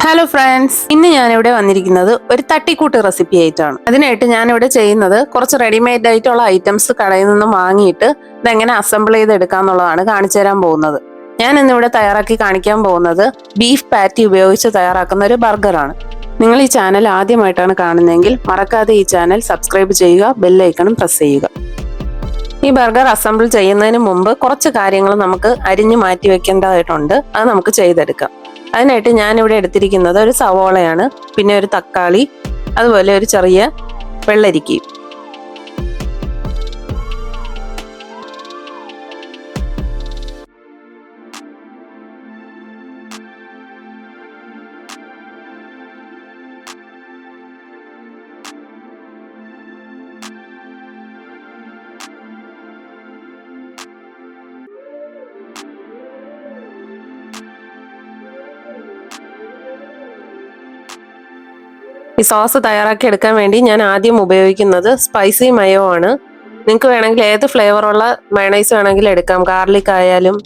Hello friends, ഇന്ന് ഞാനിവിടെ വന്നിരിക്കുന്നത് ഒരു തട്ടിക്കൂട്ട് റെസിപ്പി ആയിട്ടാണ്. അതിനായിട്ട് ഞാനിവിടെ ചെയ്യുന്നത് കുറച്ച് റെഡിമെയ്ഡ് ആയിട്ടുള്ള ഐറ്റംസ് കടയിൽ നിന്നും വാങ്ങിയിട്ട് ഇതെങ്ങനെ അസംബിൾ ചെയ്തെടുക്കാന്നുള്ളതാണ് കാണിച്ചു തരാൻ പോകുന്നത്. ഞാൻ ഇന്നിവിടെ തയ്യാറാക്കി കാണിക്കാൻ പോകുന്നത് ബീഫ് പാറ്റി ഉപയോഗിച്ച് തയ്യാറാക്കുന്ന ഒരു ബർഗറാണ്. നിങ്ങൾ ഈ ചാനൽ ആദ്യമായിട്ടാണ് കാണുന്നതെങ്കിൽ മറക്കാതെ ഈ ചാനൽ സബ്സ്ക്രൈബ് ചെയ്യുക, ബെല്ലൈക്കണും പ്രസ് ചെയ്യുക. ഈ ബർഗർ അസംബിൾ ചെയ്യുന്നതിന് മുമ്പ് കുറച്ച് കാര്യങ്ങൾ നമുക്ക് അരിഞ്ഞു മാറ്റി വെക്കേണ്ടതായിട്ടുണ്ട്. അത് നമുക്ക് ചെയ്തെടുക്കാം. അതിനായിട്ട് ഞാനിവിടെ എടുത്തിരിക്കുന്നത് ഒരു സവോളയാണ്, പിന്നെ ഒരു തക്കാളി, അതുപോലെ ഒരു ചെറിയ വെള്ളരിക്കയും. ഈ സോസ് തയ്യാറാക്കി എടുക്കാൻ വേണ്ടി ഞാൻ ആദ്യം ഉപയോഗിക്കുന്നത് സ്പൈസി മയോ ആണ്. നിങ്ങൾക്ക് വേണമെങ്കിൽ ഏത് ഫ്ലേവറുള്ള മയണൈസ് വേണമെങ്കിലും എടുക്കാം. ഗാർലിക് ആയാലും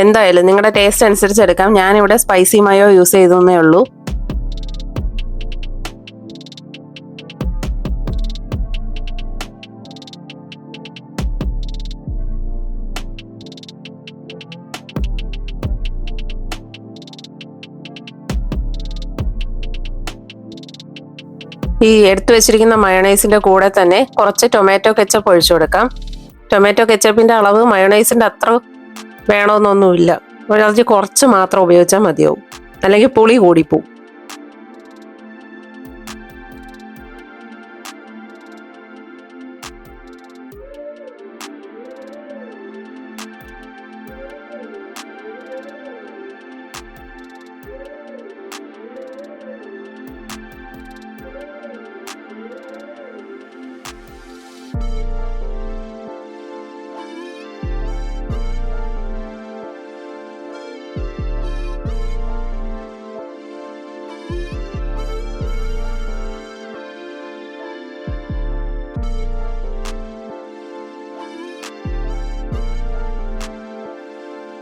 എന്തായാലും നിങ്ങളുടെ ടേസ്റ്റ് അനുസരിച്ച് എടുക്കാം. ഞാനിവിടെ സ്പൈസി മയോ യൂസ് ചെയ്തേ ഉള്ളൂ. ഈ എടുത്തു വെച്ചിരിക്കുന്ന മയോണൈസിന്റെ കൂടെ തന്നെ കുറച്ച് ടൊമാറ്റോ കെച്ചപ്പ് ഒഴിച്ചു കൊടുക്കാം. ടൊമാറ്റോ കെച്ചപ്പിന്റെ അളവ് മയോണൈസിന്റെ അത്ര വേണമെന്നൊന്നുമില്ല. വളരെ കുറച്ച് മാത്രം ഉപയോഗിച്ചാൽ മതിയാവും, അല്ലെങ്കിൽ പുളി കൂടിപ്പോവും.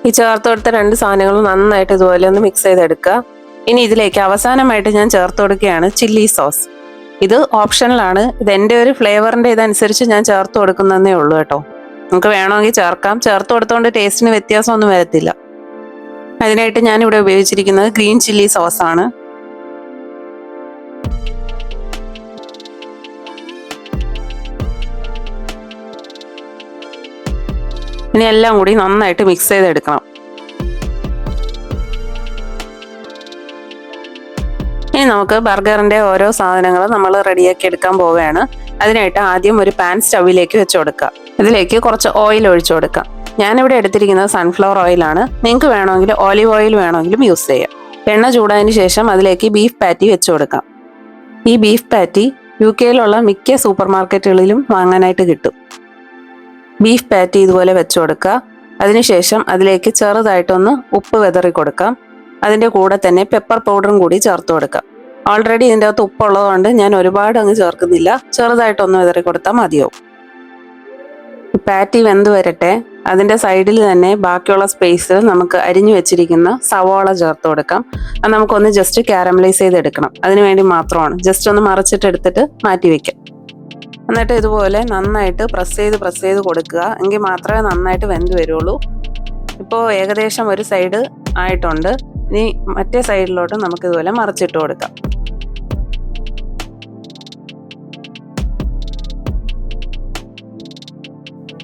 ഈ ചേർത്ത് കൊടുത്ത രണ്ട് സാധനങ്ങളും നന്നായിട്ട് ഇതുപോലെ ഒന്ന് മിക്സ് ചെയ്തെടുക്കുക. ഇനി ഇതിലേക്ക് അവസാനമായിട്ട് ഞാൻ ചേർത്ത് കൊടുക്കുകയാണ് ചില്ലി സോസ്. ഇത് ഓപ്ഷണലാണ്. ഇത് എൻ്റെ ഒരു ഫ്ലേവറിൻ്റെ ഇതനുസരിച്ച് ഞാൻ ചേർത്ത് കൊടുക്കുന്നതേ ഉള്ളൂ കേട്ടോ. നമുക്ക് വേണമെങ്കിൽ ചേർക്കാം. ചേർത്ത് കൊടുത്തുകൊണ്ട് ടേസ്റ്റിന് വ്യത്യാസമൊന്നും വരത്തില്ല. അതിനായിട്ട് ഞാനിവിടെ ഉപയോഗിച്ചിരിക്കുന്നത് ഗ്രീൻ ചില്ലി സോസാണ്. ഇനി എല്ലാം കൂടി നന്നായിട്ട് മിക്സ് ചെയ്തെടുക്കണം. ഇനി നമുക്ക് ബർഗറിന്റെ ഓരോ സാധനങ്ങളും നമ്മൾ റെഡിയാക്കി എടുക്കാൻ പോവുകയാണ്. അതിനായിട്ട് ആദ്യം ഒരു പാൻ സ്റ്റൗവിലേക്ക് വെച്ച് കൊടുക്കുക. ഇതിലേക്ക് കുറച്ച് ഓയിൽ ഒഴിച്ചു കൊടുക്കാം. ഞാനിവിടെ എടുത്തിരിക്കുന്നത് സൺഫ്ലവർ ഓയിലാണ്. നിങ്ങൾക്ക് വേണമെങ്കിൽ ഓലിവ് ഓയിൽ വേണമെങ്കിലും യൂസ് ചെയ്യാം. എണ്ണ ചൂടായതിനു ശേഷം അതിലേക്ക് ബീഫ് പാറ്റി വെച്ച് കൊടുക്കാം. ഈ ബീഫ് പാറ്റി UK-യിലുള്ള മിക്ക സൂപ്പർ മാർക്കറ്റുകളിലും വാങ്ങാനായിട്ട് കിട്ടും. ബീഫ് പാറ്റി ഇതുപോലെ വെച്ച് കൊടുക്കുക. അതിനുശേഷം അതിലേക്ക് ചെറുതായിട്ടൊന്ന് ഉപ്പ് വിതറി കൊടുക്കാം. അതിൻ്റെ കൂടെ തന്നെ പെപ്പർ പൗഡറും കൂടി ചേർത്ത് കൊടുക്കാം. ഓൾറെഡി ഇതിൻ്റെ അകത്ത് ഉപ്പുള്ളതുകൊണ്ട് ഞാൻ ഒരുപാട് അങ്ങ് ചേർക്കുന്നില്ല. ചെറുതായിട്ടൊന്ന് വിതറി കൊടുത്താൽ മതിയാവും. പാറ്റി വെന്ത് വരട്ടെ. അതിൻ്റെ സൈഡിൽ തന്നെ ബാക്കിയുള്ള സ്പേസിൽ നമുക്ക് അരിഞ്ഞു വെച്ചിരിക്കുന്ന സവോള ചേർത്ത് കൊടുക്കാം. അത് നമുക്കൊന്ന് ജസ്റ്റ് കാരമലൈസ് ചെയ്തെടുക്കണം. അതിന് വേണ്ടി മാത്രമാണ്. ജസ്റ്റ് ഒന്ന് മറിച്ചിട്ട് എടുത്തിട്ട് മാറ്റി വയ്ക്കാം. എന്നിട്ട് ഇതുപോലെ നന്നായിട്ട് പ്രസ് ചെയ്ത് കൊടുക്കുക. എങ്കിൽ മാത്രമേ നന്നായിട്ട് വെന്ത് വരുള്ളൂ. ഇപ്പോൾ ഏകദേശം ഒരു സൈഡ് ആയിട്ടുണ്ട്. ഇനി മറ്റേ സൈഡിലോട്ട് നമുക്ക് ഇതുപോലെ മറിച്ചിട്ട് കൊടുക്കാം.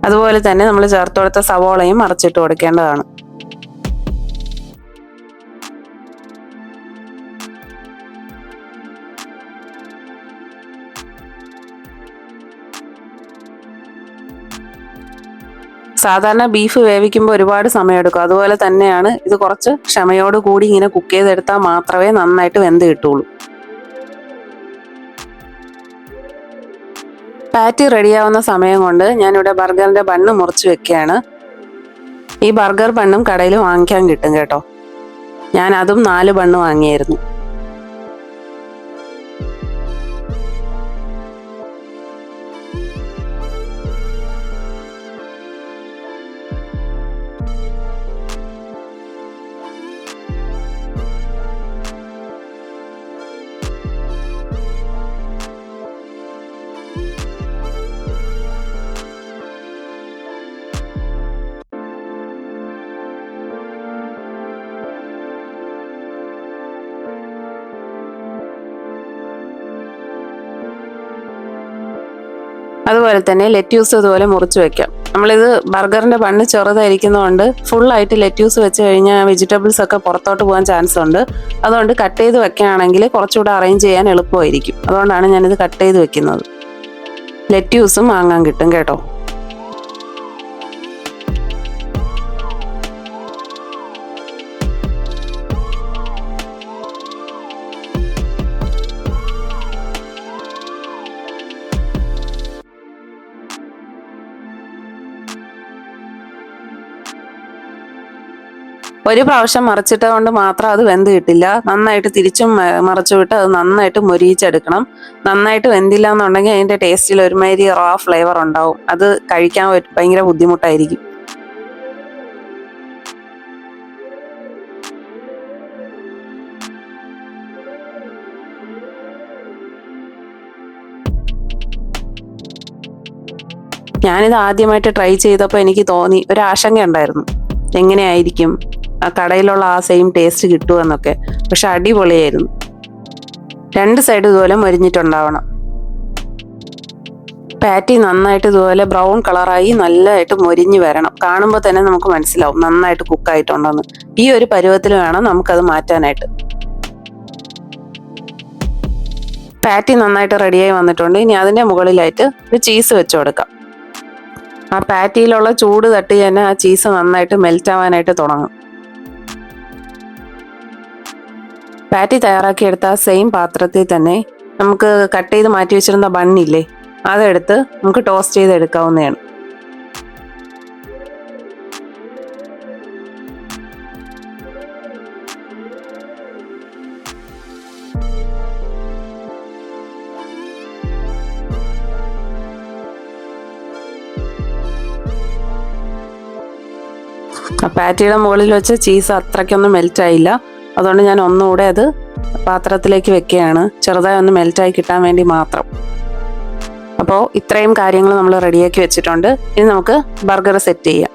അതുപോലെ തന്നെ നമ്മൾ ചേർത്ത് കൊടുത്ത സവോളയും മറിച്ചിട്ട് കൊടുക്കേണ്ടതാണ്. സാധാരണ ബീഫ് വേവിക്കുമ്പോൾ ഒരുപാട് സമയമെടുക്കും. അതുപോലെ തന്നെയാണ് ഇത് കുറച്ച് ക്ഷമയോട് കൂടി ഇങ്ങനെ കുക്ക് ചെയ്തെടുത്താൽ മാത്രമേ നന്നായിട്ട് വെന്ത് കിട്ടുള്ളൂ. പാറ്റി റെഡിയാവുന്ന സമയം കൊണ്ട് ഞാനിവിടെ ബർഗറിന്റെ ബണ്ണ് മുറിച്ച് വെക്കുകയാണ്. ഈ ബർഗർ ബണ്ണും കടയിൽ വാങ്ങിക്കാൻ കിട്ടും കേട്ടോ. ഞാൻ അതും 4 ബണ്ണ് വാങ്ങിയായിരുന്നു. അതുപോലെ തന്നെ ലെറ്റ്യൂസ് ഇതുപോലെ മുറിച്ച് വെക്കാം. നമ്മളിത് ബർഗറിന്റെ ബണ്ണ് ചെറുതായിരിക്കുന്നതുകൊണ്ട് ഫുള്ളായിട്ട് ലെറ്റ്യൂസ് വെച്ച് കഴിഞ്ഞാൽ വെജിറ്റബിൾസ് ഒക്കെ പുറത്തോട്ട് പോകാൻ ചാൻസ് ഉണ്ട്. അതുകൊണ്ട് കട്ട് ചെയ്ത് വെക്കുകയാണെങ്കിൽ കുറച്ചുകൂടെ അറേഞ്ച് ചെയ്യാൻ എളുപ്പമായിരിക്കും. അതുകൊണ്ടാണ് ഞാനിത് കട്ട് ചെയ്ത് വെക്കുന്നത്. ലെറ്റ്യൂസും വാങ്ങാൻ കിട്ടും കേട്ടോ. ഒരു പ്രാവശ്യം മറിച്ചിട്ടത് കൊണ്ട് മാത്രം അത് വെന്ത് കിട്ടില്ല. നന്നായിട്ട് തിരിച്ചും മറിച്ചു വിട്ട് അത് നന്നായിട്ട് മൊരിയിച്ചെടുക്കണം. നന്നായിട്ട് വെന്തില്ല എന്നുണ്ടെങ്കിൽ അതിൻ്റെ ടേസ്റ്റിൽ ഒരുമാതിരി റോ ഫ്ലേവർ ഉണ്ടാവും. അത് കഴിക്കാൻ ഭയങ്കര ബുദ്ധിമുട്ടായിരിക്കും. ഞാനിത് ആദ്യമായിട്ട് ട്രൈ ചെയ്തപ്പോൾ എനിക്ക് തോന്നി, ഒരു ആശങ്ക ഉണ്ടായിരുന്നു, എങ്ങനെയായിരിക്കും ആ കടയിലുള്ള ആ സെയിം ടേസ്റ്റ് കിട്ടുമെന്നൊക്കെ. പക്ഷെ അടിപൊളിയായിരുന്നു. രണ്ട് സൈഡ് ഇതുപോലെ മൊരിഞ്ഞിട്ടുണ്ടാവണം. പാറ്റി നന്നായിട്ട് ഇതുപോലെ ബ്രൗൺ കളറായി നല്ലതായിട്ട് മൊരിഞ്ഞ് വരണം. കാണുമ്പോൾ തന്നെ നമുക്ക് മനസ്സിലാവും നന്നായിട്ട് കുക്കായിട്ടുണ്ടെന്ന്. ഈ ഒരു പരുവത്തിൽ വേണം നമുക്കത് മാറ്റാനായിട്ട്. പാറ്റി നന്നായിട്ട് റെഡിയായി വന്നിട്ടുണ്ട്. ഇനി അതിൻ്റെ മുകളിലായിട്ട് ഒരു ചീസ് വെച്ച് കൊടുക്കാം. ആ പാറ്റിയിലുള്ള ചൂട് തട്ടി തന്നെ ആ ചീസ് നന്നായിട്ട് മെൽറ്റ് ആവാനായിട്ട് തുടങ്ങും. പാറ്റി തയ്യാറാക്കിയെടുത്ത ആ സെയിം പാത്രത്തിൽ തന്നെ നമുക്ക് കട്ട് ചെയ്ത് മാറ്റി വെച്ചിരുന്ന ബണ്ണില്ലേ, അതെടുത്ത് നമുക്ക് ടോസ്റ്റ് ചെയ്ത് എടുക്കാവുന്നതാണ്. ആ പാറ്റിയുടെ മുകളിൽ വെച്ച് ചീസ് അത്രയ്ക്കൊന്നും മെൽറ്റ് ആയില്ല. അതുകൊണ്ട് ഞാൻ ഒന്നുകൂടെ അത് പാത്രത്തിലേക്ക് വെക്കുകയാണ്, ചെറുതായി ഒന്ന് മെൽറ്റായി കിട്ടാൻ വേണ്ടി മാത്രം. അപ്പോൾ ഇത്രയും കാര്യങ്ങൾ നമ്മൾ റെഡിയാക്കി വെച്ചിട്ടുണ്ട്. ഇനി നമുക്ക് ബർഗർ സെറ്റ് ചെയ്യാം.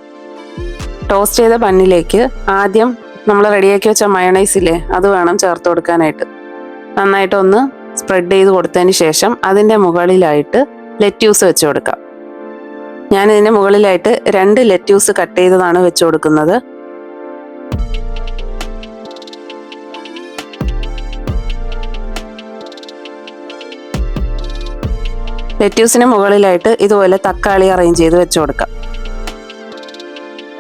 ടോസ്റ്റ് ചെയ്ത ബണ്ണിലേക്ക് ആദ്യം നമ്മൾ റെഡിയാക്കി വെച്ച മയോണൈസ് ഇല്ലേ, അത് വേണം ചേർത്ത് കൊടുക്കാനായിട്ട്. നന്നായിട്ടൊന്ന് സ്പ്രെഡ് ചെയ്ത് കൊടുത്തതിന് ശേഷം അതിൻ്റെ മുകളിലായിട്ട് ലെറ്റ്യൂസ് വെച്ച് കൊടുക്കാം. ഞാനിതിൻ്റെ മുകളിലായിട്ട് 2 ലെറ്റ്യൂസ് കട്ട് ചെയ്തതാണ് വെച്ച് കൊടുക്കുന്നത്. ലെറ്റ്യൂസിന് മുകളിലായിട്ട് ഇതുപോലെ തക്കാളി അറേഞ്ച് ചെയ്ത് വെച്ച് കൊടുക്കാം.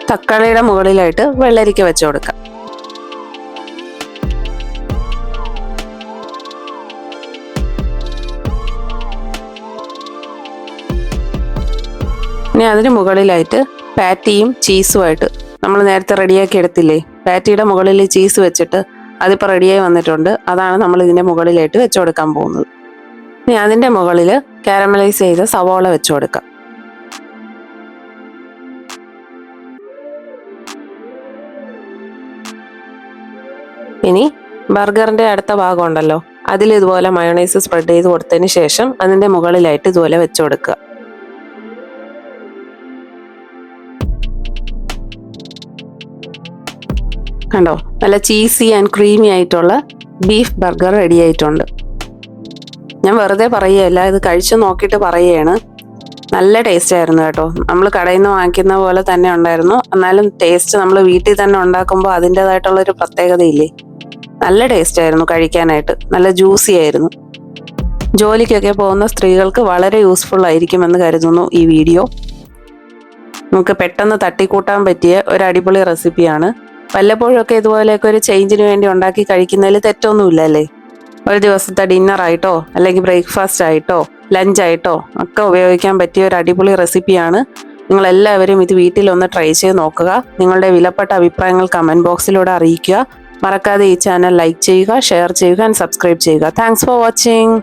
തക്കാളിയുടെ മുകളിലായിട്ട് വെള്ളരിക്ക വെച്ച് കൊടുക്കാം. ഇനി അതിന് മുകളിലായിട്ട് പാറ്റിയും ചീസുമായിട്ട് നമ്മൾ നേരത്തെ റെഡിയാക്കി എടുത്തില്ലേ, പാറ്റിയുടെ മുകളിൽ ചീസ് വെച്ചിട്ട് അതിപ്പോൾ റെഡിയായി വന്നിട്ടുണ്ട്. അതാണ് നമ്മൾ ഇതിൻ്റെ മുകളിലായിട്ട് വെച്ച് കൊടുക്കാൻ പോകുന്നത്. ഇനി അതിൻ്റെ മുകളിൽ കാരമലൈസ് ചെയ്ത സവോള വെച്ച് കൊടുക്കാം. ഇനി ബർഗറിൻ്റെ അടുത്ത ഭാഗം ഉണ്ടല്ലോ, അതിൽ ഇതുപോലെ മയോണൈസ് സ്പ്രെഡ് ചെയ്ത് കൊടുത്തതിന് ശേഷം അതിൻ്റെ മുകളിലായിട്ട് ഇതുപോലെ വെച്ച് കൊടുക്കുക. കണ്ടോ, നല്ല ചീസി ആൻഡ് ക്രീമി ആയിട്ടുള്ള ബീഫ് ബർഗർ റെഡി ആയിട്ടുണ്ട്. ഞാൻ വെറുതെ പറയുകയല്ല, ഇത് കഴിച്ചു നോക്കിയിട്ട് പറയുകയാണ്. നല്ല ടേസ്റ്റ് ആയിരുന്നു കേട്ടോ. നമ്മൾ കടയിൽ നിന്ന് വാങ്ങിക്കുന്ന പോലെ തന്നെ ഉണ്ടായിരുന്നു. എന്നാലും ടേസ്റ്റ് നമ്മൾ വീട്ടിൽ തന്നെ ഉണ്ടാക്കുമ്പോൾ അതിൻ്റെതായിട്ടുള്ളൊരു പ്രത്യേകതയില്ലേ, നല്ല ടേസ്റ്റ് ആയിരുന്നു കഴിക്കാനായിട്ട്. നല്ല ജ്യൂസി ആയിരുന്നു. ജോലിക്കൊക്കെ പോകുന്ന സ്ത്രീകൾക്ക് വളരെ യൂസ്ഫുൾ ആയിരിക്കുമെന്ന് കരുതുന്നു ഈ വീഡിയോ. നമുക്ക് പെട്ടെന്ന് തട്ടിക്കൂട്ടാൻ പറ്റിയ ഒരു അടിപൊളി റെസിപ്പിയാണ്. വല്ലപ്പോഴൊക്കെ ഇതുപോലെയൊക്കെ ഒരു ചേഞ്ചിന് വേണ്ടി ഉണ്ടാക്കി കഴിക്കുന്നതിൽ തെറ്റൊന്നുമില്ല അല്ലേ. ഒരു ദിവസത്തെ ഡിന്നറായിട്ടോ അല്ലെങ്കിൽ ബ്രേക്ക്ഫാസ്റ്റ് ആയിട്ടോ ലഞ്ചായിട്ടോ ഒക്കെ ഉപയോഗിക്കാൻ പറ്റിയ ഒരു അടിപൊളി റെസിപ്പിയാണ്. നിങ്ങളെല്ലാവരും ഇത് വീട്ടിലൊന്ന് ട്രൈ ചെയ്ത് നോക്കുക. നിങ്ങളുടെ വിലപ്പെട്ട അഭിപ്രായങ്ങൾ കമൻറ്റ് ബോക്സിലൂടെ അറിയിക്കുക. മറക്കാതെ ഈ ചാനൽ ലൈക്ക് ചെയ്യുക, ഷെയർ ചെയ്യുക ആൻഡ് സബ്സ്ക്രൈബ് ചെയ്യുക. Thanks for watching.